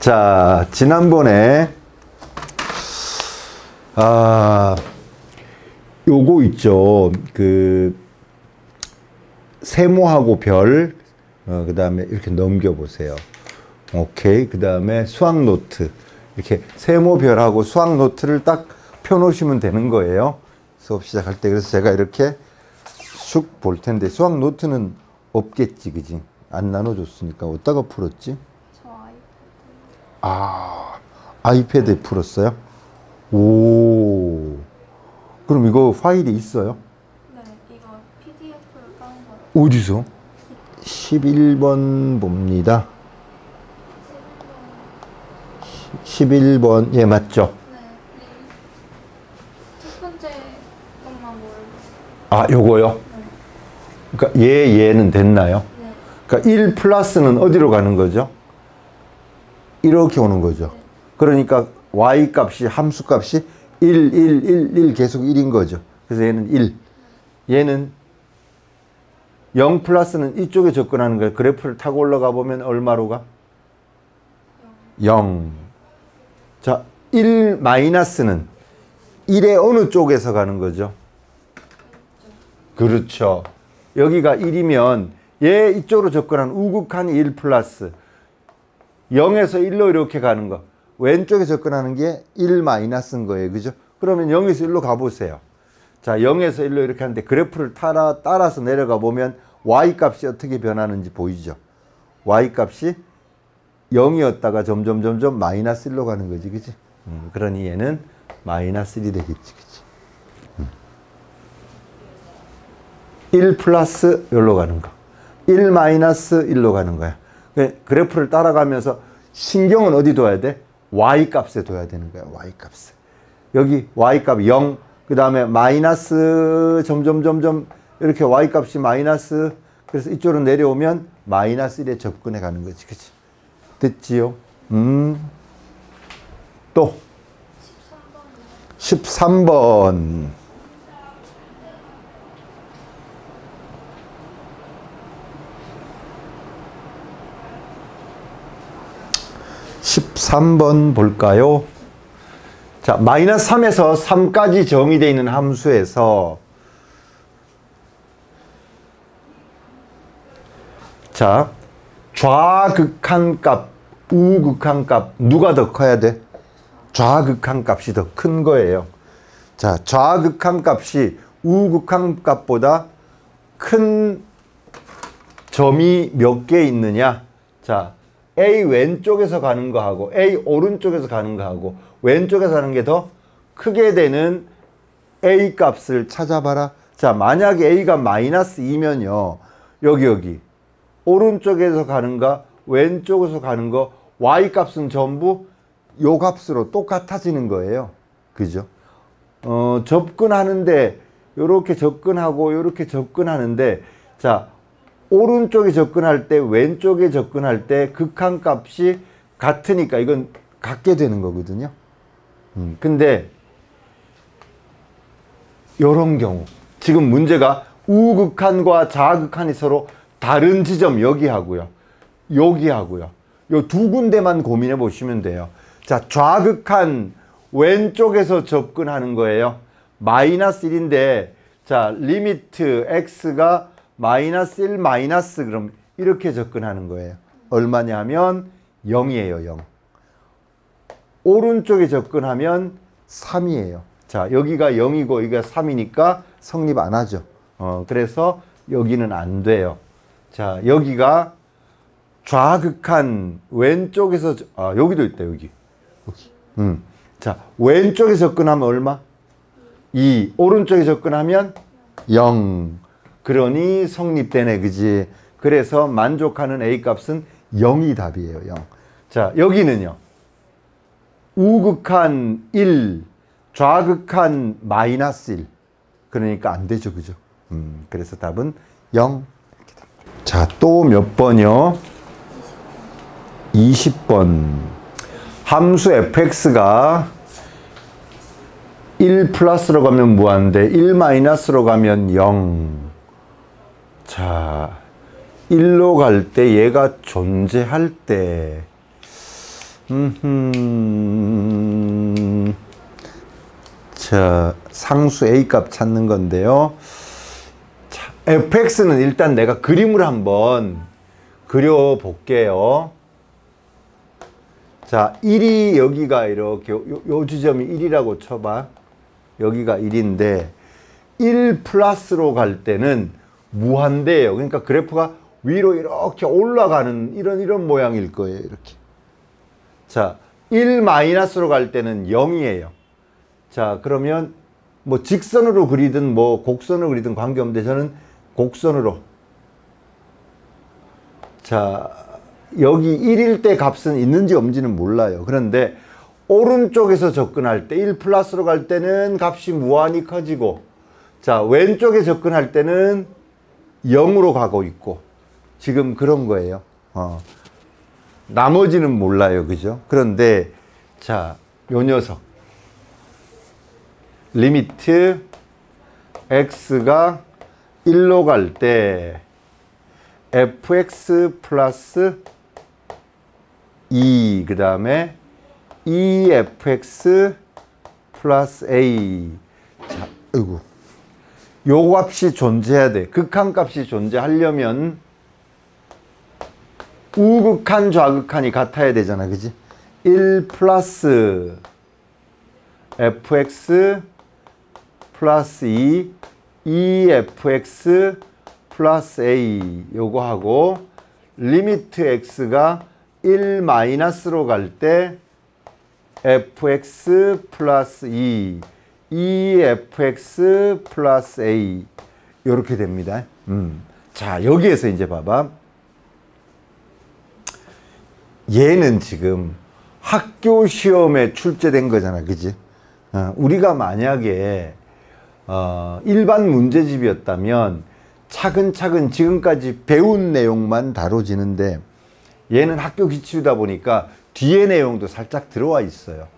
자, 지난번에 요거 있죠. 그 세모하고 별, 그 다음에 이렇게 넘겨보세요. 오케이. 그 다음에 수학 노트. 이렇게 세모별하고 수학 노트를 딱 펴놓으시면 되는 거예요. 수업 시작할 때. 그래서 제가 이렇게 슉 볼 텐데, 수학 노트는 없겠지, 그지? 안 나눠줬으니까. 어디다가 풀었지? 저 아이패드. 아이패드에 풀었어요? 오. 그럼 이거 파일이 있어요? 네, 이거 PDF로 다운받았어요. 어디서? 11번 봅니다. 11번, 예, 맞죠? 네, 첫 번째 것만 모르겠어요. 요거요? 네. 그러니까 얘는 됐나요? 네. 그러니까 1 플러스는 어디로 가는 거죠? 이렇게 오는 거죠. 네. 그러니까 y 값이, 함수 값이 1 계속 1인 거죠. 그래서 얘는 1. 얘는 0 플러스는 이쪽에 접근하는 거예요. 그래프를 타고 올라가 보면 얼마로 가? 0. 자, 1 마이너스는 1의 어느 쪽에서 가는 거죠? 그렇죠. 여기가 1이면 얘 이쪽으로 접근한 우극한이 1 플러스 0에서 1로 이렇게 가는 거. 왼쪽에 접근하는 게 1 마이너스인 거예요. 그죠? 그러면 0에서 1로 가보세요. 자, 0에서 1로 이렇게 하는데 그래프를 따라서 내려가 보면 y 값이 어떻게 변하는지 보이죠? y 값이 0이었다가 점점 마이너스 1로 가는 거지. 그지? 그러니 얘는 마이너스 1이 되겠지. 그지? 1 플러스 1로 가는 거. 1 마이너스 1로 가는 거야. 그래프를 따라가면서 신경은 어디 둬야 돼? y 값에 둬야 되는 거야. y 값에. 여기 y 값 0, 그 다음에 마이너스 점점 이렇게 y 값이 마이너스, 그래서 이쪽으로 내려오면 마이너스 1에 접근해 가는 거지. 그치? 됐지요? 또 13번. 13번 볼까요? 자, 마이너스 3에서 3까지 정의되어 있는 함수에서 자, 좌극한 값, 우극한 값 누가 더 커야 돼? 좌극한 값이 더 큰 거예요. 자, 좌극한 값이 우극한 값보다 큰 점이 몇 개 있느냐? 자, A 왼쪽에서 가는 거하고 A 오른쪽에서 가는 거하고 왼쪽에서 가는 게 더 크게 되는 A 값을 찾아봐라. 자, 만약에 A가 마이너스 2면요. 여기 오른쪽에서 가는 거 왼쪽에서 가는 거 Y 값은 전부 요 값으로 똑같아지는 거예요. 그죠? 접근하는데 요렇게 접근하고 요렇게 접근하는데, 자, 오른쪽에 접근할 때 왼쪽에 접근할 때 극한 값이 같으니까 이건 같게 되는 거거든요. 근데 요런 경우 지금 문제가 우극한과 좌극한이 서로 다른 지점 여기 하고요, 여기 하고요. 요 두 군데만 고민해 보시면 돼요. 자, 좌극한 왼쪽에서 접근하는 거예요. 마이너스 1인데 자, 리미트 x가 마이너스 1 마이너스, 그럼 이렇게 접근하는 거예요. 얼마냐 하면 0이에요. 0. 오른쪽에 접근하면 3이에요. 자, 여기가 0이고 여기가 3이니까 성립 안 하죠. 그래서 여기는 안 돼요. 자, 여기가 좌극한 왼쪽에서, 여기도 있다. 여기. 자, 왼쪽에 접근하면 얼마? 2. 오른쪽에 접근하면 0. 그러니 성립되네. 그지? 그래서 만족하는 A 값은 0이 답이에요. 0. 자, 여기는요. 우극한 1, 좌극한 마이너스 1. 그러니까 안 되죠. 그죠? 그래서 답은 0. 이렇게 답니다. 자, 또 몇 번이요? 20번. 함수 fx가 1 플러스로 가면 무한대, 1 마이너스로 가면 0. 자, 1로 갈 때 얘가 존재할 때 자, 상수 A 값 찾는 건데요. 자, fx는 일단 내가 그림을 한번 그려볼게요. 자, 1이 여기가 이렇게 요 지점이 1이라고 쳐봐. 여기가 1인데 1 플러스로 갈 때는 무한대예요. 그러니까 그래프가 위로 이렇게 올라가는 이런 모양일 거예요. 이렇게. 자, 1 마이너스로 갈 때는 0이에요. 자, 그러면 뭐 직선으로 그리든 뭐 곡선으로 그리든 관계없는데 저는 곡선으로. 자, 여기 1일 때 값은 있는지 없는지는 몰라요. 그런데 오른쪽에서 접근할 때 1 플러스로 갈 때는 값이 무한히 커지고, 자, 왼쪽에 접근할 때는 0으로 가고 있고, 지금 그런 거예요. 나머지는 몰라요. 그죠? 그런데 자, 요 녀석 리미트 x가 1로 갈 때 fx 플러스 2 그 다음에 2fx 플러스 a. 자, 아이고. 요 값이 존재해야 돼. 극한값이 존재하려면 우극한 좌극한이 같아야 되잖아. 그지? 1 플러스 fx 플러스 2 2fx 플러스 a 요거 하고, 리미트 x가 1 마이너스로 갈 때 fx 플러스 2 2fx 플러스 a 요렇게 됩니다. 자, 여기에서 이제 봐봐. 얘는 지금 학교 시험에 출제된 거잖아. 그지? 우리가 만약에 일반 문제집이었다면 차근차근 지금까지 배운 내용만 다뤄지는데, 얘는 학교 기출이다 보니까 뒤에 내용도 살짝 들어와 있어요.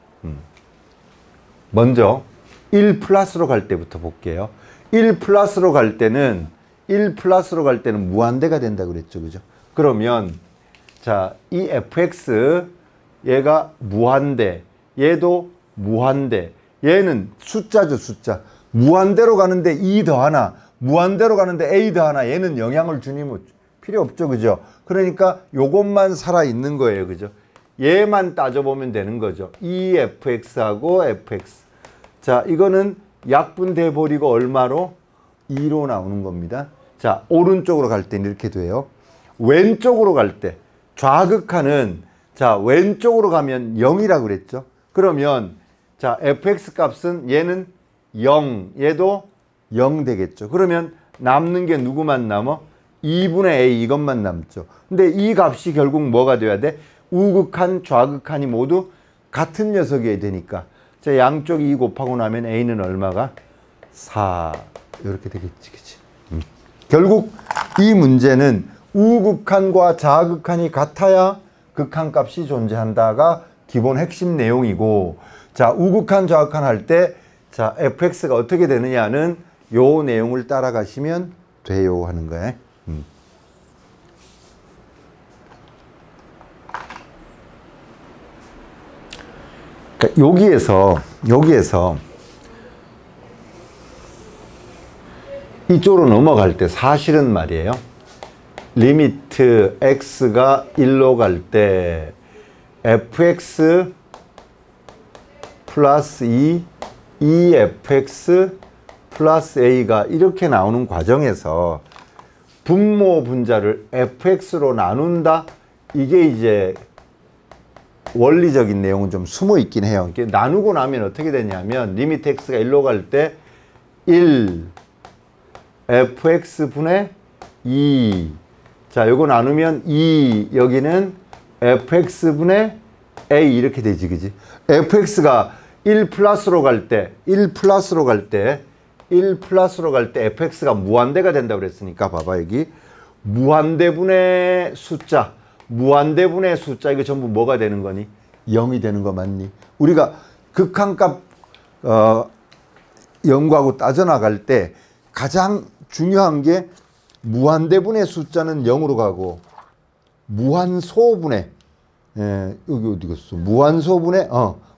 먼저 1 플러스로 갈 때부터 볼게요. 1 플러스로 갈 때는 무한대가 된다고 그랬죠. 그죠? 그러면 자, 이 fx 얘가 무한대, 얘도 무한대, 얘는 숫자죠. 숫자. 무한대로 가는데 2 더하나, 무한대로 가는데 a 더하나, 얘는 영향을 주니 뭐 필요 없죠. 그죠? 그러니까 요것만 살아있는 거예요. 그죠? 얘만 따져보면 되는 거죠. 2fx하고 fx. 자, 이거는 약분돼 버리고 얼마로? 2로 나오는 겁니다. 자, 오른쪽으로 갈 때는 이렇게 돼요. 왼쪽으로 갈 때 좌극한은, 자, 왼쪽으로 가면 0이라고 그랬죠. 그러면 자, fx 값은 얘는 0, 얘도 0 되겠죠. 그러면 남는 게 누구만 남아? 2분의 a 이것만 남죠. 근데 이 값이 결국 뭐가 돼야 돼? 우극한, 좌극한이 모두 같은 녀석이어야 되니까. 자, 양쪽 2 곱하고 나면 a는 얼마가? 4. 이렇게 되겠지. 그치? 결국 이 문제는 우극한과 좌극한이 같아야 극한값이 존재한다가 기본 핵심 내용이고, 자, 우극한, 좌극한 할 때, 자, fx가 어떻게 되느냐는 요 내용을 따라가시면 돼요 하는 거예요. 그러니까 여기에서 이쪽으로 넘어갈 때 사실은 말이에요. 리미트 x가 1로 갈 때 fx 플러스 2 2fx 플러스 a가 이렇게 나오는 과정에서 분모 분자를 fx로 나눈다. 이게 이제 원리적인 내용은 좀 숨어 있긴 해요. 나누고 나면 어떻게 되냐면 리미트 x가 1로 갈 때 1 fx분의 2. 자, 요거 나누면 2, 여기는 fx분의 a 이렇게 되지. 그지? fx가 1 플러스로 갈 때 fx가 무한대가 된다고 그랬으니까 봐봐. 여기 무한대분의 숫자 이거 전부 뭐가 되는 거니? 0이 되는 거 맞니? 우리가 극한값 0하고 따져나갈 때 가장 중요한 게 무한대분의 숫자는 0으로 가고 무한소분의 예, 여기 어디 갔어?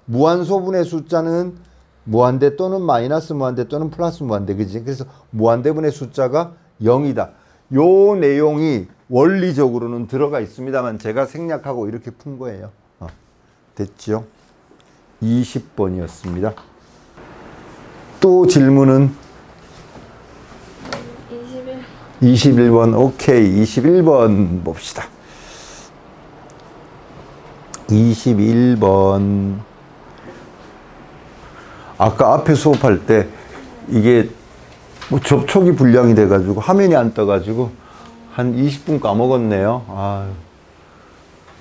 무한소분의 숫자는 무한대 또는 마이너스 무한대 또는 플러스 무한대, 그지? 그래서 무한대분의 숫자가 0이다. 요 내용이 원리적으로는 들어가 있습니다만 제가 생략하고 이렇게 푼 거예요. 됐죠? 20번이었습니다. 또 질문은? 21번. 오케이. 21번 봅시다. 21번. 아까 앞에 수업할 때 이게 뭐 접촉이 불량이 돼가지고 화면이 안 떠가지고 한 20분 까먹었네요. 아유.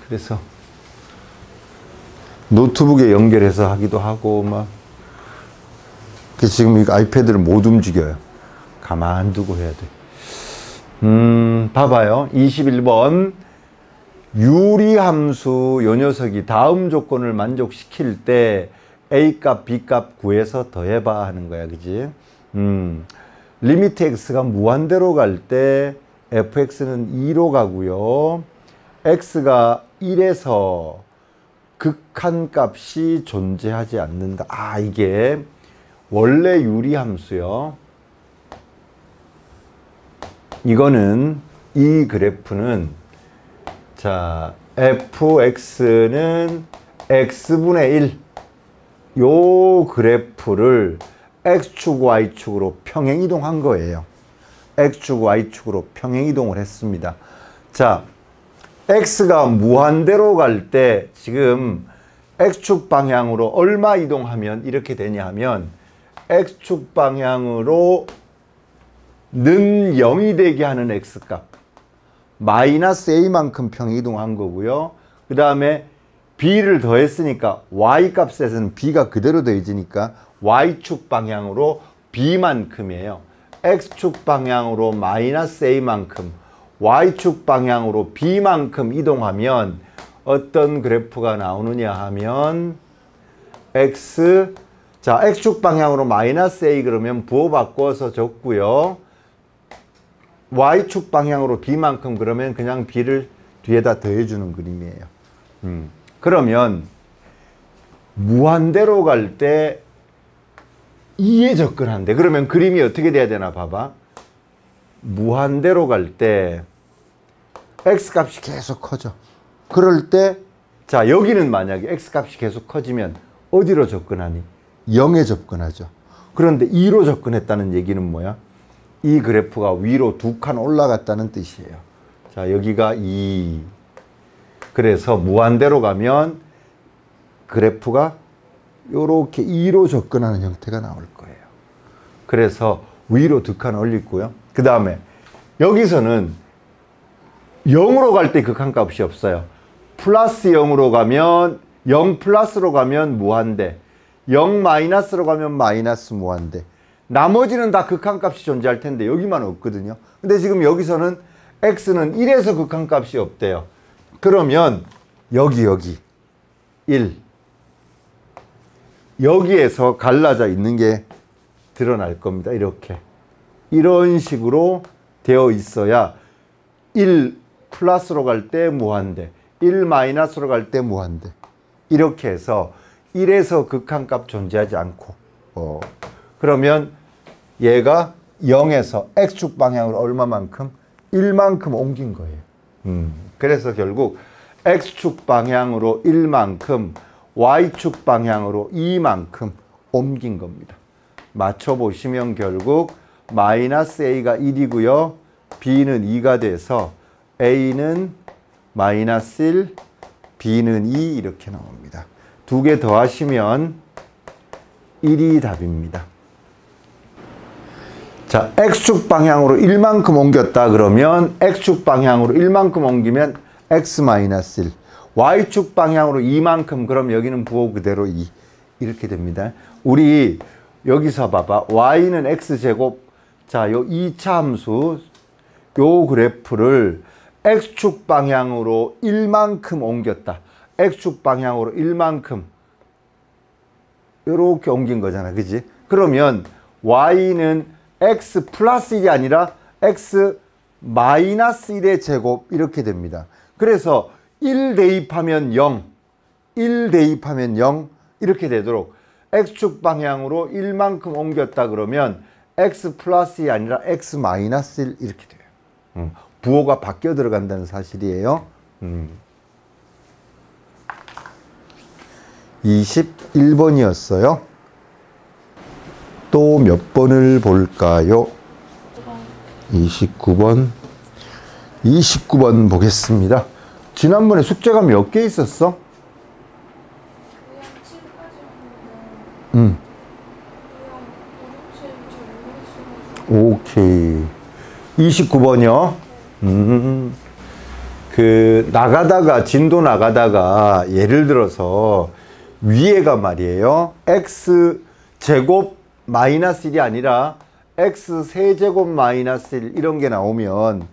그래서 노트북에 연결해서 하기도 하고 막. 그래서 지금 이 아이패드를 못 움직여요. 가만두고 해야 돼. 봐봐요. 21번. 유리함수 요 녀석이 다음 조건을 만족시킬 때 A값, B값 구해서 더해봐 하는 거야. 그지? 리미트 X가 무한대로 갈 때 fx는 2로 가고요. X가 1에서 극한값이 존재하지 않는다. 아, 이게 원래 유리함수요. 이거는 이 그래프는 자, fx는 x분의 1 요 그래프를 x축, y축으로 평행이동한 거예요. x축, y축으로 평행이동을 했습니다. 자, x가 무한대로 갈 때 지금 x축 방향으로 얼마 이동하면 이렇게 되냐 하면 x축 방향으로 는 0이 되게 하는 x값 마이너스 a만큼 평행이동한 거고요. 그 다음에 b를 더했으니까 y값에서는 b가 그대로 더해지니까 y축 방향으로 b만큼이에요. x축 방향으로 마이너스 a만큼, y축 방향으로 b만큼 이동하면 어떤 그래프가 나오느냐 하면 자, x축 방향으로 마이너스 a 그러면 부호 바꿔서 적고요. y축 방향으로 b만큼 그러면 그냥 b를 뒤에다 더해주는 그림이에요. 그러면 무한대로 갈 때 2에 접근한대. 그러면 그림이 어떻게 돼야 되나 봐봐. 무한대로 갈 때 x값이 계속 커져. 그럴 때 자, 여기는 만약에 x값이 계속 커지면 어디로 접근하니? 0에 접근하죠. 그런데 2로 접근했다는 얘기는 뭐야? 이 그래프가 위로 2칸 올라갔다는 뜻이에요. 자, 여기가 2. 그래서 무한대로 가면 그래프가 요렇게 2로 접근하는 형태가 나올 거예요. 그래서 위로 2칸 올리고요. 그 다음에 여기서는 0으로 갈 때 극한값이 없어요. 플러스 0으로 가면 0 플러스로 가면 무한대, 0 마이너스로 가면 마이너스 무한대. 나머지는 다 극한값이 존재할 텐데 여기만 없거든요. 근데 지금 여기서는 x는 1에서 극한값이 없대요. 그러면 여기 1 여기에서 갈라져 있는 게 드러날 겁니다. 이렇게 이런 식으로 되어 있어야 1 플러스로 갈 때 무한대, 1 마이너스로 갈 때 무한대. 이렇게 해서 1에서 극한값 존재하지 않고 그러면 얘가 0에서 x축 방향으로 얼마만큼? 1만큼 옮긴 거예요. 그래서 결국 x축 방향으로 1만큼, y축 방향으로 2만큼 옮긴 겁니다. 맞춰보시면 결국 마이너스 a가 1이고요. b는 2가 돼서 a는 마이너스 1, b는 2 이렇게 나옵니다. 두 개 더하시면 1이 답입니다. 자, x축 방향으로 1만큼 옮겼다 그러면 x축 방향으로 1만큼 옮기면 x-1, y축 방향으로 2만큼 그럼 여기는 부호 그대로 2 이렇게 됩니다. 우리 여기서 봐봐. y는 x제곱. 자, 요 2차 함수 요 그래프를 x축 방향으로 1만큼 옮겼다. x축 방향으로 1만큼 이렇게 옮긴 거잖아. 그지? 그러면 y는 x 플러스 1이 아니라 x 마이너스 1의 제곱 이렇게 됩니다. 그래서 1 대입하면 0, 1 대입하면 0 이렇게 되도록 x축 방향으로 1만큼 옮겼다 그러면 x 플러스이 아니라 x 마이너스 1 이렇게 돼요. 부호가 바뀌어 들어간다는 사실이에요. 21번이었어요. 또 몇 번을 볼까요? 29번. 29번 보겠습니다. 지난번에 숙제가 몇 개 있었어? 그냥 7까지 하는데 오케이. 29번이요. 나가다가, 진도 나가다가, 예를 들어서, 위에가 말이에요. x 제곱 마이너스 1이 아니라, x 세제곱 마이너스 1, 이런 게 나오면,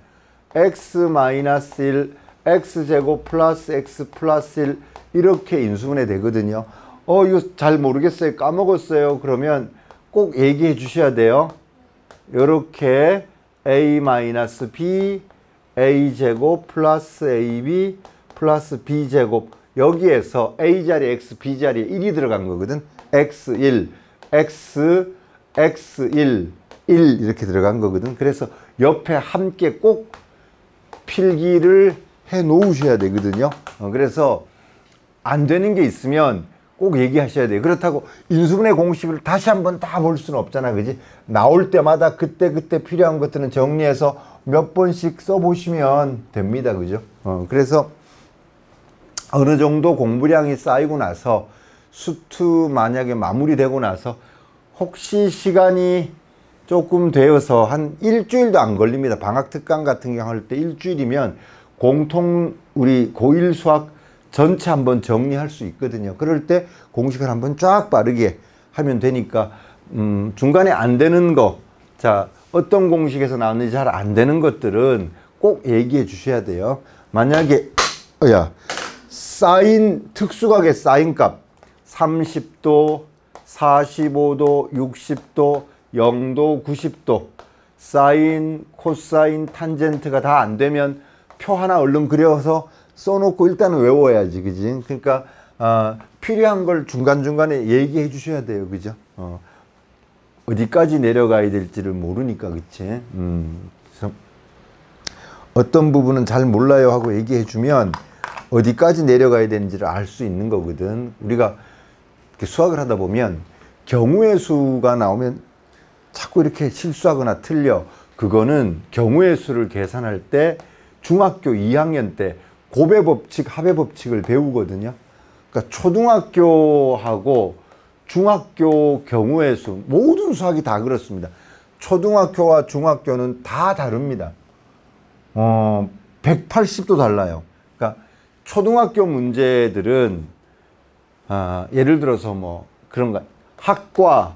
x 마이너스 1, x 제곱 플러스 x 플러스 1, 이렇게 인수분해 되거든요. 이거 잘 모르겠어요. 까먹었어요. 그러면 꼭 얘기해 주셔야 돼요. 이렇게 a-b a제곱 플러스 ab 플러스 b제곱, 여기에서 a 자리에 x, b 자리에 1이 들어간 거거든. x1, x1, 1 이렇게 들어간 거거든. 그래서 옆에 함께 꼭 필기를 해 놓으셔야 되거든요. 그래서 안 되는 게 있으면 꼭 얘기하셔야 돼요. 그렇다고 인수분해 공식을 다시 한번 다 볼 수는 없잖아. 그지? 나올 때마다 그때 필요한 것들은 정리해서 몇 번씩 써보시면 됩니다. 그죠? 그래서 어느 정도 공부량이 쌓이고 나서 수트 만약에 마무리되고 나서 혹시 시간이 조금 되어서 한 일주일도 안 걸립니다. 방학 특강 같은 경우 할 때 일주일이면 공통 우리 고1 수학 전체 한번 정리할 수 있거든요. 그럴 때 공식을 한번 쫙 빠르게 하면 되니까 중간에 안 되는 거, 자 어떤 공식에서 나왔는지 잘 안 되는 것들은 꼭 얘기해 주셔야 돼요. 만약에 사인 특수각의 사인값 30도, 45도, 60도, 0도, 90도, 사인, 코사인, 탄젠트가 다 안 되면 표 하나 얼른 그려서 써놓고 일단은 외워야지, 그지? 그러니까 필요한 걸 중간중간에 얘기해 주셔야 돼요, 그죠? 어디까지 내려가야 될지를 모르니까, 그치? 그래서 어떤 부분은 잘 몰라요 하고 얘기해 주면 어디까지 내려가야 되는지를 알 수 있는 거거든. 우리가 이렇게 수학을 하다 보면 경우의 수가 나오면 자꾸 이렇게 실수하거나 틀려. 그거는 경우의 수를 계산할 때 중학교 2학년 때 곱의 법칙, 합의 법칙을 배우거든요. 그러니까 초등학교하고 중학교 경우의 수, 모든 수학이 다 그렇습니다. 초등학교와 중학교는 다 다릅니다. 180도 달라요. 그러니까 초등학교 문제들은 예를 들어서 뭐 그런가, 학과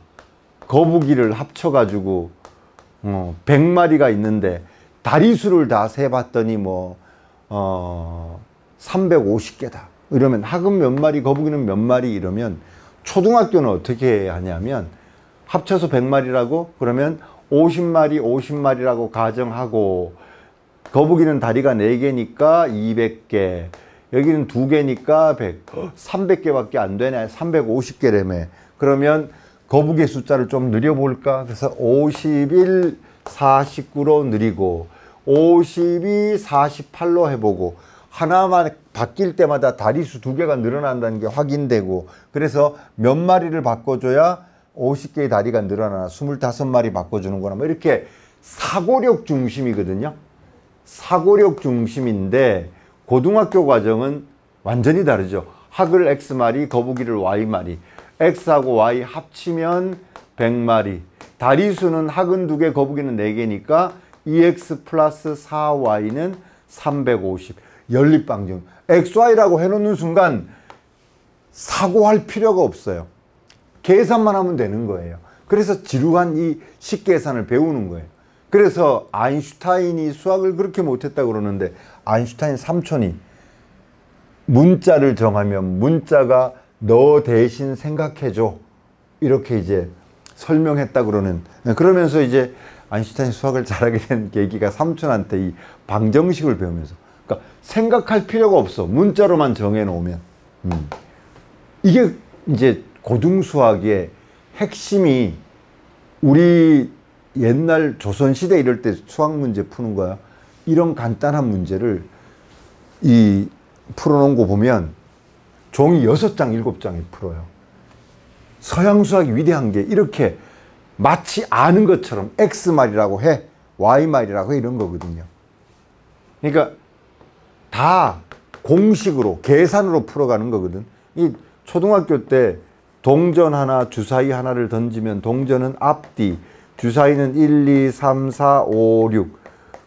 거북이를 합쳐가지고 100마리가 있는데 다리수를 다 세봤더니 뭐 350개다 이러면 학은 몇 마리, 거북이는 몇 마리 이러면 초등학교는 어떻게 하냐면 합쳐서 100마리라고 그러면 50마리 50마리라고 가정하고 거북이는 다리가 4개니까 200개, 여기는 2개니까 100, 300개밖에 안 되네. 350개라며. 그러면 거북이 숫자를 좀 늘려볼까? 그래서 51, 49로 늘리고 52, 48로 해보고 하나만 바뀔 때마다 다리수 2개가 늘어난다는 게 확인되고, 그래서 몇 마리를 바꿔줘야 50개의 다리가 늘어나나 25마리 바꿔주는 거나 뭐 이렇게 사고력 중심이거든요. 사고력 중심인데 고등학교 과정은 완전히 다르죠. 학을 X마리, 거북이를 Y마리. X하고 Y 합치면 100마리. 다리수는 학은 2개, 거북이는 4개니까 2X 플러스 4Y는 350. 연립방정. XY라고 해놓는 순간 사고할 필요가 없어요. 계산만 하면 되는 거예요. 그래서 지루한 이 식계산을 배우는 거예요. 그래서 아인슈타인이 수학을 그렇게 못했다고 그러는데, 아인슈타인 삼촌이 문자를 정하면 문자가 너 대신 생각해줘 이렇게 이제 설명했다 그러는, 그러면서 이제 아인슈타인 수학을 잘하게 된 계기가 삼촌한테 이 방정식을 배우면서. 그러니까 생각할 필요가 없어. 문자로만 정해놓으면. 이게 이제 고등수학의 핵심이 우리 옛날 조선시대 이럴 때 수학 문제 푸는 거야. 이런 간단한 문제를 풀어놓은 거 보면 종이 6장, 7장에 풀어요. 서양 수학이 위대한 게 이렇게 마치 아는 것처럼 X말이라고 해, Y말이라고 해 이런 거거든요. 그러니까 다 공식으로, 계산으로 풀어가는 거거든. 이 초등학교 때 동전 하나, 주사위 하나를 던지면 동전은 앞뒤, 주사위는 1, 2, 3, 4, 5, 6.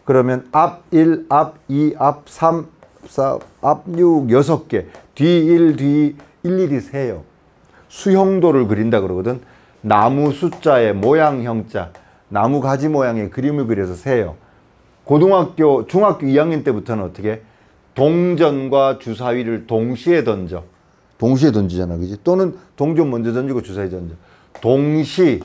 그러면 앞 1, 앞 2, 앞 3, 4, 앞 6, 6개. 뒤 1, 뒤 일일이 세요. 수형도를 그린다 그러거든. 나무 숫자의 모양 형자, 나무 가지 모양의 그림을 그려서 세요. 고등학교, 중학교 2학년 때부터는 어떻게? 동전과 주사위를 동시에 던져. 동시에 던지잖아, 그지? 또는 동전 먼저 던지고 주사위 던져. 동시,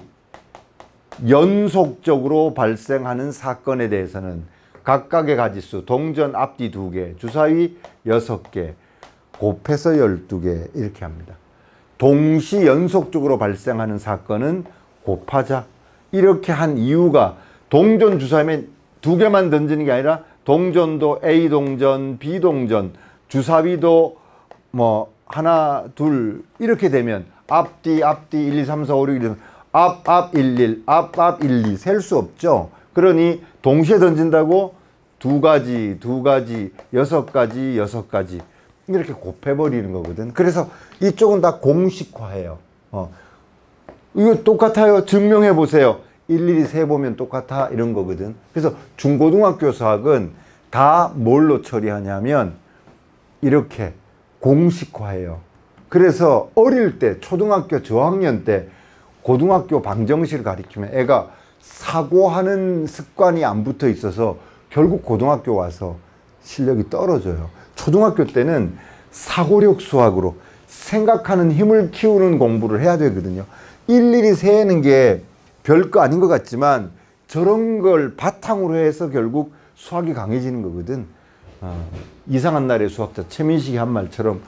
연속적으로 발생하는 사건에 대해서는 각각의 가지수, 동전 앞뒤 2개, 주사위 6개, 곱해서 12개 이렇게 합니다. 동시 연속적으로 발생하는 사건은 곱하자. 이렇게 한 이유가 동전 주사위면 2개만 던지는 게 아니라 동전도 A 동전, B 동전, 주사위도 뭐 하나, 둘 이렇게 되면 앞뒤, 앞뒤 1, 2, 3, 4, 5, 6, 1, 앞 1, 1, 앞 1, 2 셀 수 없죠. 그러니 동시에 던진다고 2가지, 2가지, 6가지, 6가지 이렇게 곱해버리는 거거든. 그래서 이쪽은 다 공식화해요. 이거 똑같아요. 증명해 보세요. 일일이 세보면 똑같아 이런 거거든. 그래서 중고등학교 수학은 다 뭘로 처리하냐면 이렇게 공식화해요. 그래서 어릴 때 초등학교 저학년 때 고등학교 방정식을 가르치면 애가 사고하는 습관이 안 붙어 있어서 결국 고등학교 와서 실력이 떨어져요. 초등학교 때는 사고력 수학으로 생각하는 힘을 키우는 공부를 해야 되거든요. 일일이 세는 게 별거 아닌 것 같지만 저런 걸 바탕으로 해서 결국 수학이 강해지는 거거든. 이상한 날의 수학자 최민식이 한 말처럼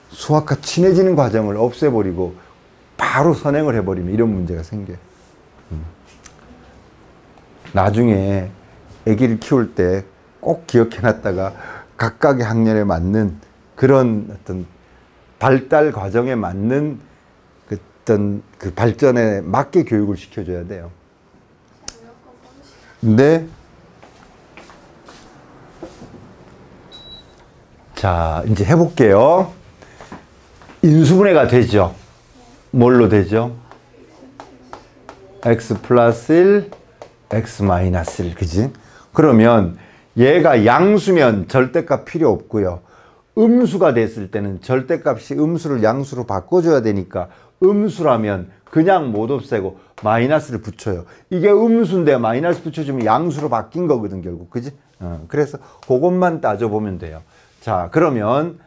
수학과 친해지는 과정을 없애버리고 바로 선행을 해버리면 이런 문제가 생겨요. 나중에 아기를 키울 때 꼭 기억해놨다가 각각의 학년에 맞는 그런 어떤 발달 과정에 맞는 어떤 그 발전에 맞게 교육을 시켜줘야 돼요. 네. 자, 이제 해볼게요. 인수분해가 되죠. 뭘로 되죠? x 플러스 1, x 마이너스 1, 그지? 그러면 얘가 양수면 절대값 필요 없고요. 음수가 됐을 때는 절대값이 음수를 양수로 바꿔줘야 되니까 음수라면 그냥 못 없애고 마이너스를 붙여요. 이게 음수인데 마이너스 붙여주면 양수로 바뀐 거거든 결국, 그지? 그래서 그것만 따져보면 돼요. 자, 그러면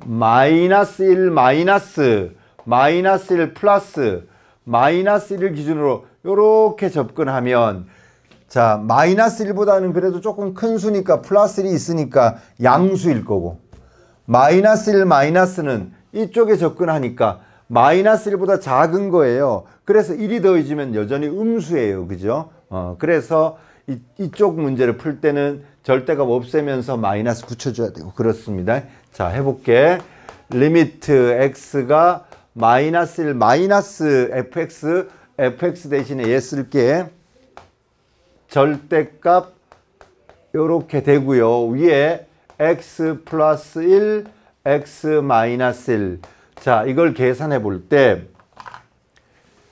마이너스 1 마이너스 1 플러스 마이너스 1을 기준으로 이렇게 접근하면, 자, 마이너스 1보다는 그래도 조금 큰 수니까 플러스 1이 있으니까 양수일 거고, 마이너스 1 마이너스는 이쪽에 접근하니까 마이너스 1보다 작은 거예요. 그래서 1이 더해지면 여전히 음수예요. 그죠? 그래서 이쪽 문제를 풀 때는 절대값 없애면서 마이너스 붙여줘야 되고 그렇습니다. 자, 해볼게. 리미트 x가 마이너스 1 마이너스 fx 대신에 얘 쓸게. 절대값 요렇게 되고요. 위에 x 플러스 1 x 마이너스 1. 자, 이걸 계산해 볼 때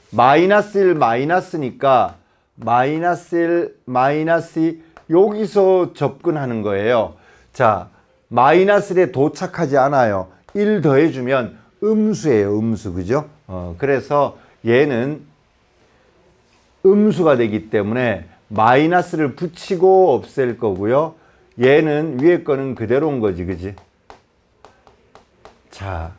마이너스 1 마이너스니까 마이너스 1 마이너스 2 여기서 접근하는 거예요. 자, 마이너스 1에 도착하지 않아요. 1 더해주면 음수예요. 음수, 그죠? 그래서 얘는 음수가 되기 때문에 마이너스를 붙이고 없앨 거고요. 얘는 위에 거는 그대로인 거지, 그지? 자,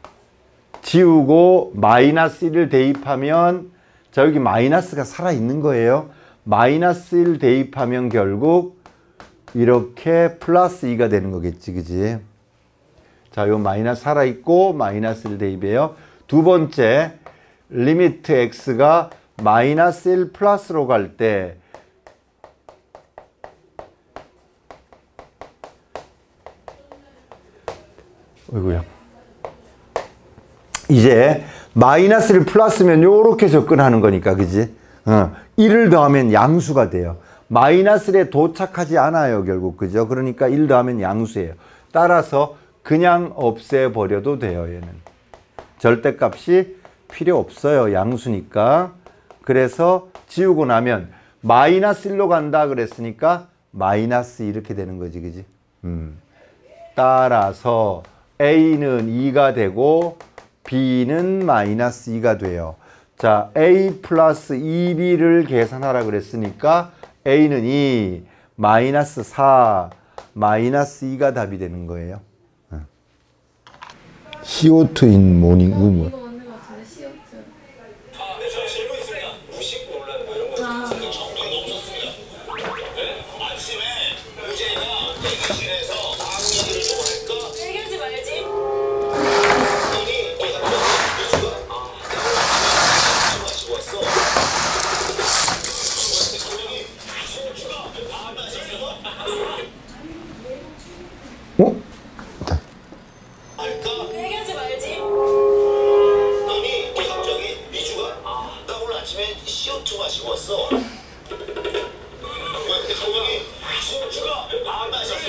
지우고 마이너스 1을 대입하면, 자, 여기 마이너스가 살아있는 거예요. 마이너스 1 대입하면 결국 이렇게 플러스 2가 되는 거겠지, 그지? 자, 요 마이너스 살아있고 마이너스를 대입해요. 두 번째, 리미트 x가 마이너스 1 플러스로 갈 때 어이구야. 이제 마이너스를 플러스면 요렇게 접근하는 거니까, 그지? 1을 더하면 양수가 돼요. 마이너스에 도착하지 않아요, 결국. 그죠? 그러니까 1 더하면 양수예요. 따라서 그냥 없애버려도 돼요, 얘는. 절대값이 필요 없어요, 양수니까. 그래서 지우고 나면 마이너스 1로 간다 그랬으니까 마이너스 이렇게 되는 거지, 그지? 따라서 A는 2가 되고 B는 마이너스 2가 돼요. 자, A 플러스 2B를 계산하라 그랬으니까 A는 2, 마이너스 4, 마이너스 2가 답이 되는 거예요. CO2인 모닝 이거 맞는 것 같은데 CO2. 네, 저 질문 있습니다. 무식 논란 뭐 이런 거 지금 정리가 너무 좋습니다. 네? 아침에 의제가 대기실에서 아무 얘기를 좀 할까? 얘기하지 말지. 그랬더니 걔가 뉴스가 마시고 왔어. 대통령이 술주가 안 마셨어? 어? 알까? 얘기하지 말지. 그랬더니 갑자기 미주가 나 오늘 아침에 CO2 마시고 왔어. 왜 대통령이 술주가 안 마셨어?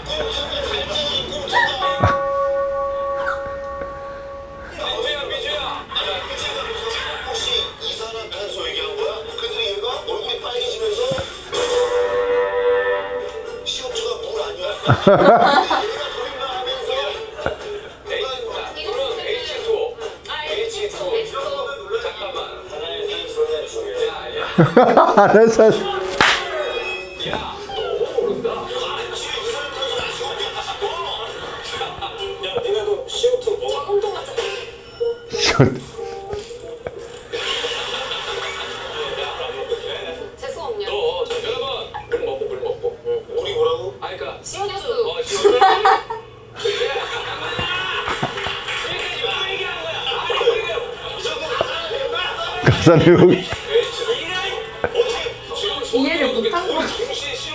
꿈쩍가 잘 자는 꿈쩍가. 미주야 미주야. 혹시 이산화탄소 얘기한 거야? 그랬더니 얘가 얼굴이 빨개지면서 CO2가 물 아니야? 알았어. 재수없냐? 물 먹고. 우리 뭐라고? CO2. 가사는 이해를 못한 거. CO2.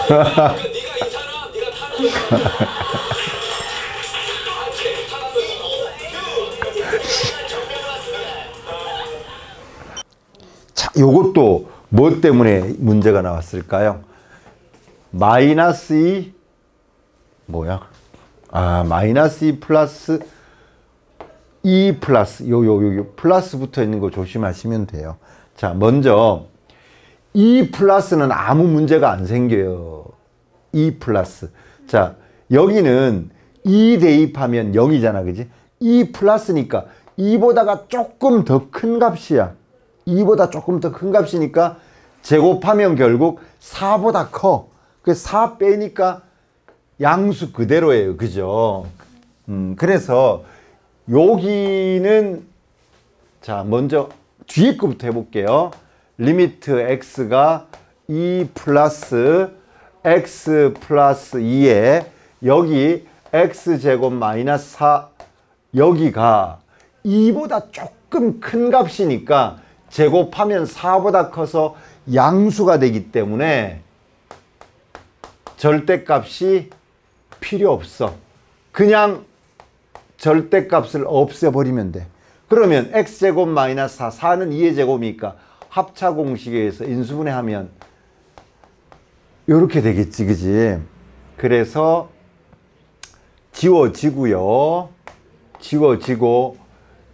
네가 이사나 네가 타나. 자, 요것도 뭐 때문에 문제가 나왔을까요? 마이너스 2 뭐야? 마이너스 2 플러스 2 플러스 요 플러스 붙어 있는 거 조심하시면 돼요. 자, 먼저 2 플러스는 아무 문제가 안 생겨요. 2 플러스. 자, 여기는 2 대입하면 0이잖아, 그지? 2 플러스니까 2보다가 조금 더 큰 값이야. 2보다 조금 더 큰 값이니까 제곱하면 결국 4보다 커. 그 4 빼니까 양수 그대로예요, 그죠? 그래서 여기는 자, 먼저 뒤에 거부터 해볼게요. 리미트 x가 2 플러스 x 플러스 2에 여기 x제곱 마이너스 4 여기가 2보다 조금 큰 값이니까 제곱하면 4보다 커서 양수가 되기 때문에 절대값이 필요 없어. 그냥 절대값을 없애버리면 돼. 그러면 x제곱 마이너스 4, 4는 2의 제곱이니까 합차공식에 의해서 인수분해하면 이렇게 되겠지, 그지? 그래서 지워지고요. 지워지고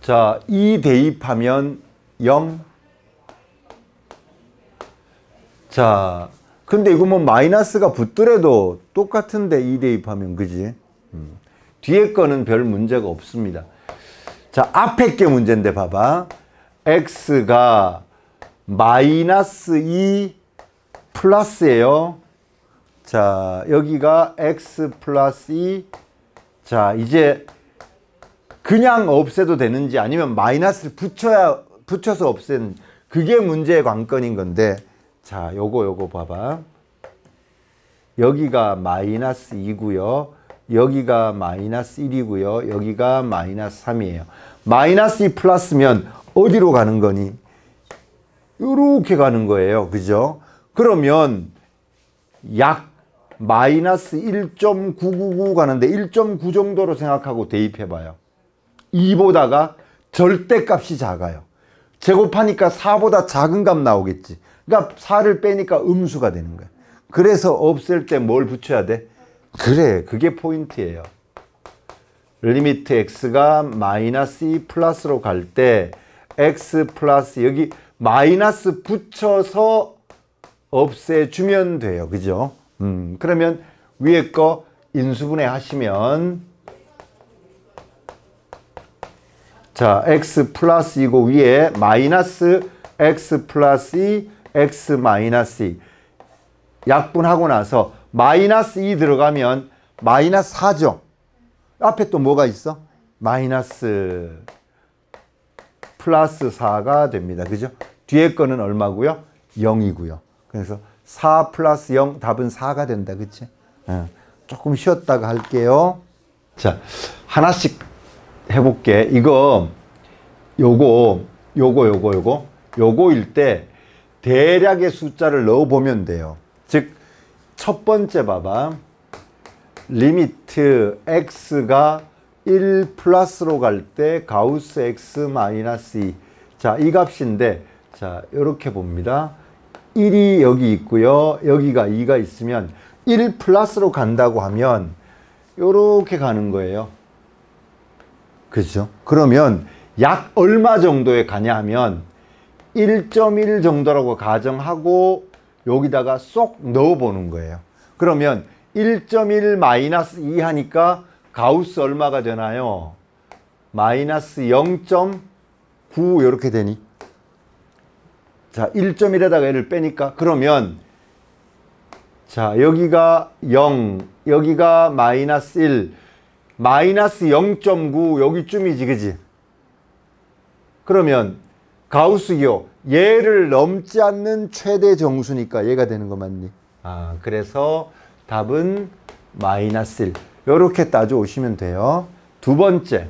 자, 2 대입하면 0. 자, 근데 이거 뭐 마이너스가 붙더라도 똑같은데 2 대입하면, 그지? 뒤에 거는 별 문제가 없습니다. 자, 앞에 게 문제인데 봐봐. x가 마이너스 2 플러스예요. 자, 여기가 x 플러스 2. 자, 이제 그냥 없애도 되는지 아니면 마이너스를 붙여서 없애는 그게 문제의 관건인 건데 자, 요거 봐봐. 여기가 마이너스 2고요. 여기가 마이너스 1이고요. 여기가 마이너스 3이에요. 마이너스 2 플러스면 어디로 가는 거니? 이렇게 가는 거예요. 그죠? 그러면 약 마이너스 1.999 가는데 1.9 정도로 생각하고 대입해 봐요. 2보다가 절대값이 작아요. 제곱하니까 4보다 작은 값 나오겠지. 그러니까 4를 빼니까 음수가 되는 거야. 그래서 없앨 때 뭘 붙여야 돼? 그래, 그게 포인트예요. 리미트 x가 마이너스 2 플러스로 갈 때 x 플러스 여기 마이너스 붙여서 없애주면 돼요. 그죠? 그러면 위에 거 인수분해 하시면 자, x 플러스 이고 위에 마이너스 x 플러스 2, x 마이너스 2 약분하고 나서 마이너스 2 들어가면 마이너스 4죠. 앞에 또 뭐가 있어? 마이너스 플러스 4가 됩니다. 그죠? 뒤에 거는 얼마고요? 0이고요. 그래서 4 플러스 0 답은 4가 된다. 그치? 조금 쉬었다가 할게요. 자, 하나씩 해볼게. 이거 요거일 때 대략의 숫자를 넣어보면 돼요. 즉, 첫 번째 봐봐. 리미트 x가 1 플러스로 갈 때 가우스 x 마이너스 2. 자, 이 값인데, 자, 이렇게 봅니다. 1이 여기 있고요. 여기가 2가 있으면 1 플러스로 간다고 하면 이렇게 가는 거예요. 그죠? 그러면 약 얼마 정도에 가냐 하면 1.1 정도라고 가정하고 여기다가 쏙 넣어보는 거예요. 그러면 1.1 마이너스 2 하니까 가우스 얼마가 되나요? 마이너스 0.9 이렇게 되니? 자, 1.1에다가 얘를 빼니까 그러면 자, 여기가 0, 여기가 마이너스 1, 마이너스 0.9 여기쯤이지, 그지? 그러면 가우스기호 얘를 넘지 않는 최대 정수니까 얘가 되는 거 맞니? 아, 그래서 답은 마이너스 1 이렇게 따져오시면 돼요. 두 번째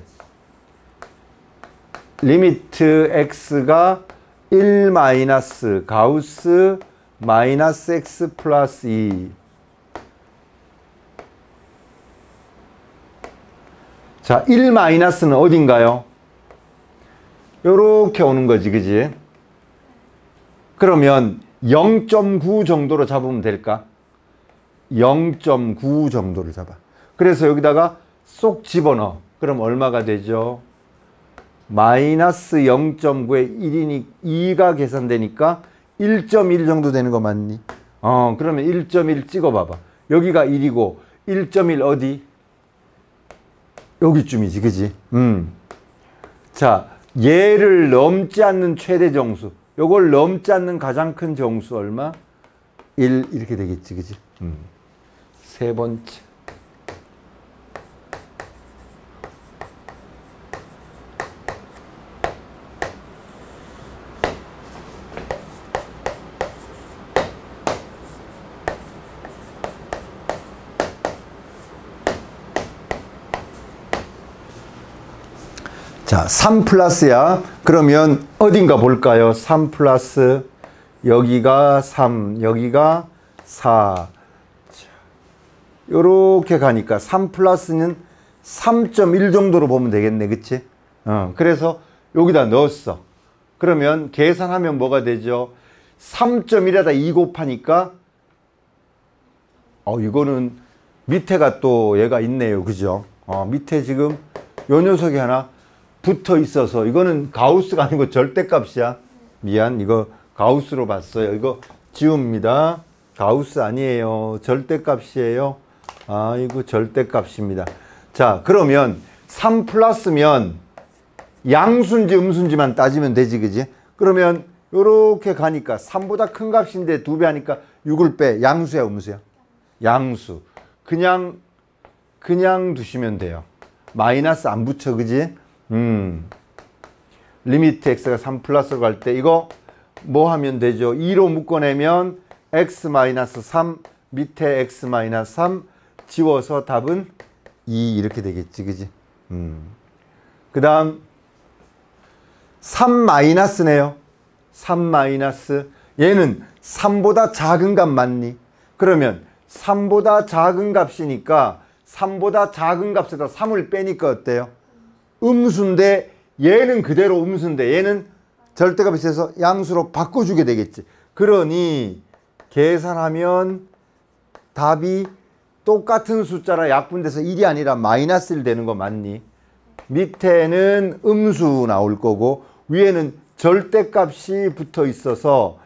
리미트 x가 1 마이너스 가우스 마이너스 x 플러스 2. 자, 1 마이너스는 어딘가요? 요렇게 오는 거지, 그지? 그러면 0.9 정도로 잡으면 될까? 0.9 정도를 잡아. 그래서 여기다가 쏙 집어넣어. 그럼 얼마가 되죠? 마이너스 0.9에 1이니 2가 계산되니까 1.1 정도 되는 거 맞니? 그러면 1.1 찍어봐봐. 여기가 1이고 1.1 어디? 여기쯤이지, 그지? 자, 얘를 넘지 않는 최대 정수. 요걸 넘지 않는 가장 큰 정수 얼마? 1 이렇게 되겠지, 그지? 세 번째. 자, 3 플러스야. 그러면 어딘가 볼까요? 3 플러스 여기가 3, 여기가 4. 자, 요렇게 가니까 3 플러스는 3.1 정도로 보면 되겠네. 그치? 그래서 여기다 넣었어. 그러면 계산하면 뭐가 되죠? 3.1에다 2 곱하니까 이거는 밑에가 또 얘가 있네요. 그죠? 밑에 지금 요 녀석이 하나 붙어 있어서 이거는 가우스가 아니고 절대값이야. 미안, 이거 가우스로 봤어요. 이거 지웁니다. 가우스 아니에요. 절대값이에요. 이거 절대값입니다. 자, 그러면 3 플러스면 양수인지 음수인지만 따지면 되지, 그지? 그러면 요렇게 가니까 3보다 큰 값인데 2배 하니까 6을 빼. 양수야, 음수야? 양수. 그냥 두시면 돼요. 마이너스 안 붙여, 그지? 리미트 x가 3 플러스로 갈 때 이거 뭐 하면 되죠? 2로 묶어내면 x-3 밑에 x-3 지워서 답은 2 이렇게 되겠지, 그지? 그 다음 3-네요. 3- 얘는 3보다 작은 값 맞니? 그러면 3보다 작은 값이니까 3보다 작은 값에다 3을 빼니까 어때요? 음수인데 얘는 그대로 음수인데 얘는 절대값이 있어서 양수로 바꿔주게 되겠지. 그러니 계산하면 답이 똑같은 숫자라 약분돼서 1이 아니라 -1 되는 거 맞니? 밑에는 음수 나올 거고 위에는 절대값이 붙어 있어서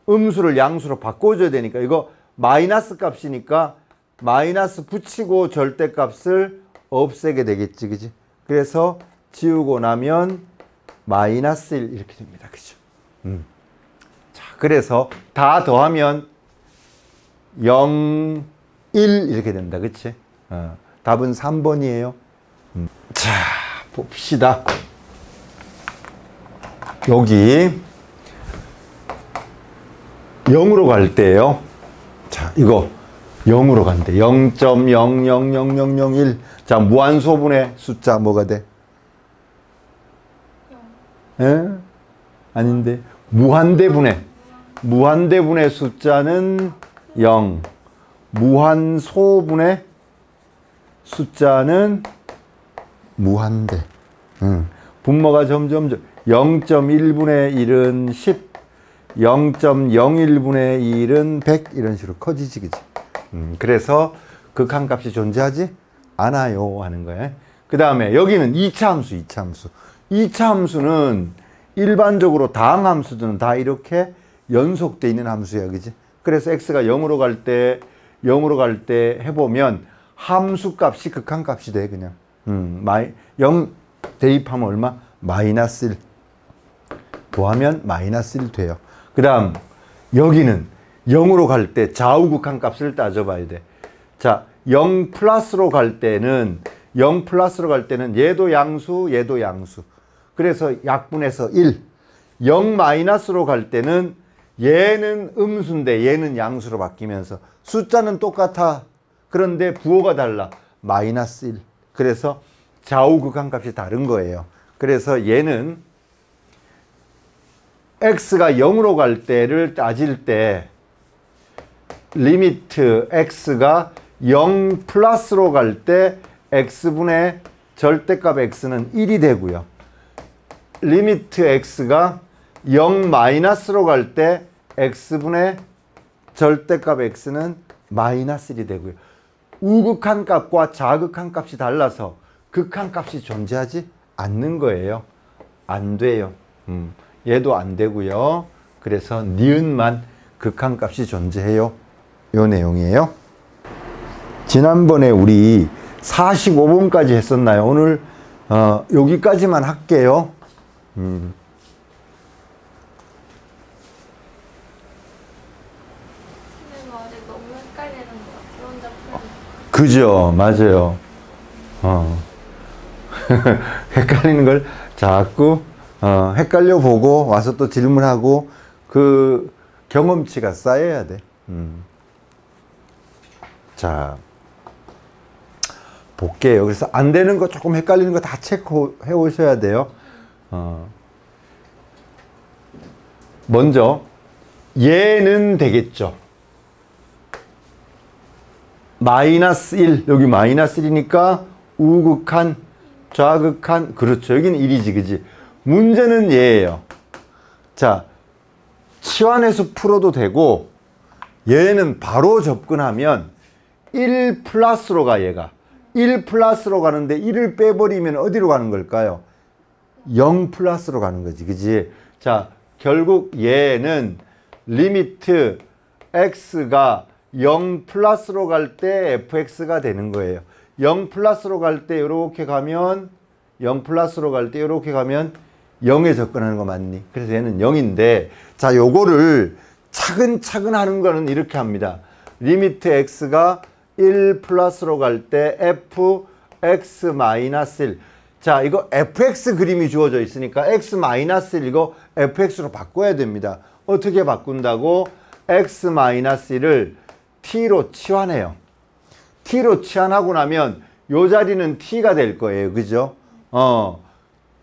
음수를 양수로 바꿔줘야 되니까 이거 마이너스 값이니까 마이너스 붙이고 절대값을 없애게 되겠지, 그지? 그래서 지우고 나면 -1 이렇게 됩니다, 그죠? 자, 그래서 다 더하면 0, 1 이렇게 된다, 그치? 답은 3번이에요. 자, 봅시다. 여기 0으로 갈 때요. 자, 이거 0으로 간대. 0.000001. 자, 무한소분의 숫자 뭐가 돼? 에? 아닌데. 무한대분의. 무한대분의 숫자는 0. 무한소분의 숫자는 무한대. 분모가 점점 0.1분의 1은 10, 0.01분의 1은 100 이런 식으로 커지지, 그치? 그래서 극한값이 존재하지 않아요 하는 거예요. 그 다음에 여기는 2차 함수, 2차 함수. 2차 함수는 일반적으로 다항함수들은 다 이렇게 연속되어 있는 함수야, 그치? 그래서 x가 0으로 갈 때 해보면 함수값이 극한값이 돼, 그냥. 0 대입하면 얼마? -1. 더하면 -1 돼요. 그 다음 여기는 0으로 갈 때 좌우 극한값을 따져봐야 돼. 자, 0 플러스로 갈 때는 얘도 양수, 얘도 양수. 그래서 약분해서 1. 0 마이너스로 갈 때는 얘는 음수인데 얘는 양수로 바뀌면서 숫자는 똑같아. 그런데 부호가 달라. -1. 그래서 좌우 극한값이 다른 거예요. 그래서 얘는 x가 0으로 갈 때를 따질 때 리미트 x가 0 플러스로 갈 때 x분의 절대값 x는 1이 되고요. 리미트 x가 0 마이너스로 갈 때 x분의 절대값 x는 -1이 되고요. 우극한값과 자극한값이 달라서 극한값이 존재하지 않는 거예요. 안 돼요. 얘도 안 되고요. 그래서 니은만 극한값이 존재해요. 요 내용이에요. 지난번에 우리 45번까지 했었나요? 오늘 여기까지만 할게요. 근데 뭐 아직 너무 헷갈리는 것 같아요. 혼자 풀기. 그죠? 맞아요. 헷갈리는 걸 자꾸 헷갈려 보고 와서 또 질문하고 그 경험치가 쌓여야 돼. 자, 볼게요. 그래서 안 되는 거 조금 헷갈리는 거 다 체크해 오셔야 돼요. 먼저 얘는 되겠죠. -1 여기 -1이니까 우극한 좌극한 그렇죠. 여기는 1이지, 그지? 문제는 얘예요. 자, 치환해서 풀어도 되고 얘는 바로 접근하면 1 플러스로 가. 얘가 1 플러스로 가는데 1을 빼버리면 어디로 가는 걸까요? 0 플러스로 가는 거지, 그지? 자, 결국 얘는 리미트 x가 0 플러스로 갈 때 fx가 되는 거예요. 0 플러스로 갈 때 이렇게 가면 0 플러스로 갈 때 이렇게 가면 0에 접근하는 거 맞니? 그래서 얘는 0인데 자, 요거를 차근차근 하는 거는 이렇게 합니다. 리미트 x가 1 플러스로 갈 때 fx-1 자, 이거 fx 그림이 주어져 있으니까 x-1 이거 fx로 바꿔야 됩니다. 어떻게 바꾼다고? x-1을 t로 치환해요. t로 치환하고 나면 요 자리는 t가 될 거예요. 그죠?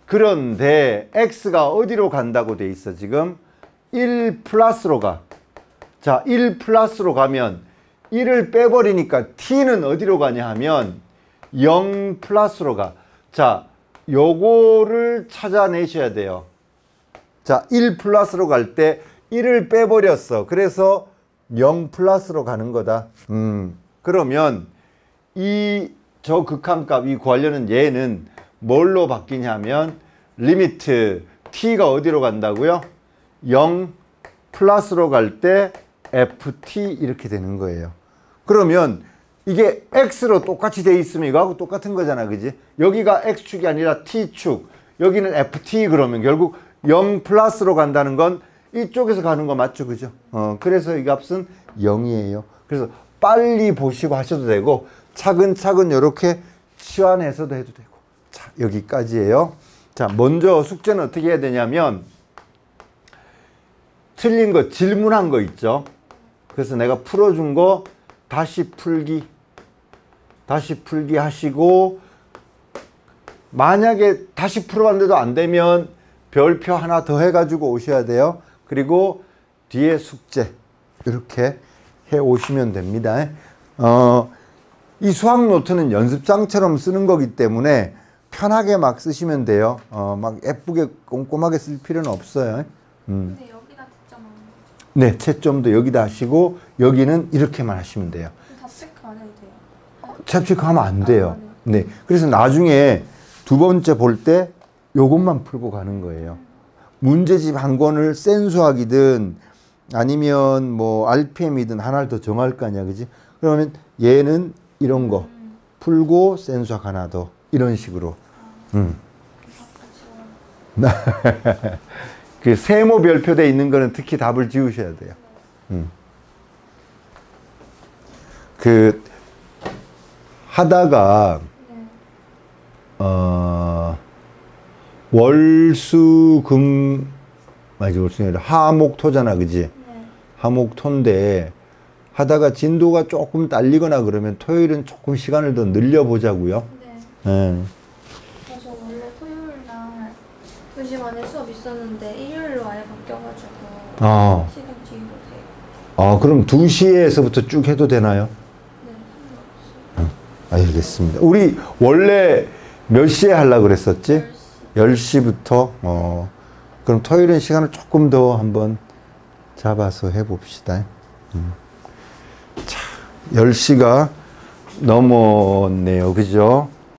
그런데 x가 어디로 간다고 돼 있어 지금? 1 플러스로 가. 자, 1 플러스로 가면 1을 빼버리니까 t는 어디로 가냐 하면 0 플러스로 가. 자, 요거를 찾아내셔야 돼요. 자, 1 플러스로 갈 때 1을 빼버렸어. 그래서 0 플러스로 가는 거다. 그러면 저 극한값, 이 구하려는 얘는 뭘로 바뀌냐면 리미트 t가 어디로 간다고요? 0 플러스로 갈 때 ft 이렇게 되는 거예요. 그러면 이게 x로 똑같이 돼 있으면 이거하고 똑같은 거잖아. 그지? 여기가 x축이 아니라 t축, 여기는 ft. 그러면 결국 0 플러스로 간다는 건 이쪽에서 가는 거 맞죠? 그죠? 그래서 이 값은 0이에요. 그래서 빨리 보시고 하셔도 되고 차근차근 이렇게 치환해서도 해도 되고. 자, 여기까지예요. 자, 먼저 숙제는 어떻게 해야 되냐면 틀린 거 질문한 거 있죠. 그래서 내가 풀어준 거 다시 풀기 하시고, 만약에 다시 풀어봤는데도 안 되면 별표 하나 더 해가지고 오셔야 돼요. 그리고 뒤에 숙제 이렇게 해 오시면 됩니다. 이 수학 노트는 연습장처럼 쓰는 거기 때문에 편하게 막 쓰시면 돼요. 막 예쁘게 꼼꼼하게 쓸 필요는 없어요. 근데 여기다 득점하는 거. 네, 채점도 여기다 하시고 여기는 이렇게만 하시면 돼요. 다 체크 안 해도 돼요? 체크하면 안 돼요. 네, 그래서 나중에 두 번째 볼 때 요것만 풀고 가는 거예요. 문제집 한 권을 센수학이든 아니면 뭐 RPM이든 하나를 더 정할 거 아니야, 그지? 그러면 얘는 이런 거 풀고 센수학 하나 더 이런 식으로. 그 세모 별표돼 있는 거는 특히 답을 지우셔야 돼요. 그 하다가 월수금 아니지, 월수금이 아니라 화목토잖아, 그지? 네. 화목토인데 하다가 진도가 조금 딸리거나 그러면 토요일은 조금 시간을 더 늘려보자고요. 네. 그래서 원래 토요일 날 2시 반에 수업 있었는데 일요일로 아예 바뀌어가지고 시간 뒤로 돼요. 그럼 2시에서부터 쭉 해도 되나요? 네, 알겠습니다. 우리 원래 몇 시에 하려고 그랬었지? 10시부터. 그럼 토요일은 시간을 조금 더 한번 잡아서 해봅시다. 자, 10시가 넘었네요. 그죠?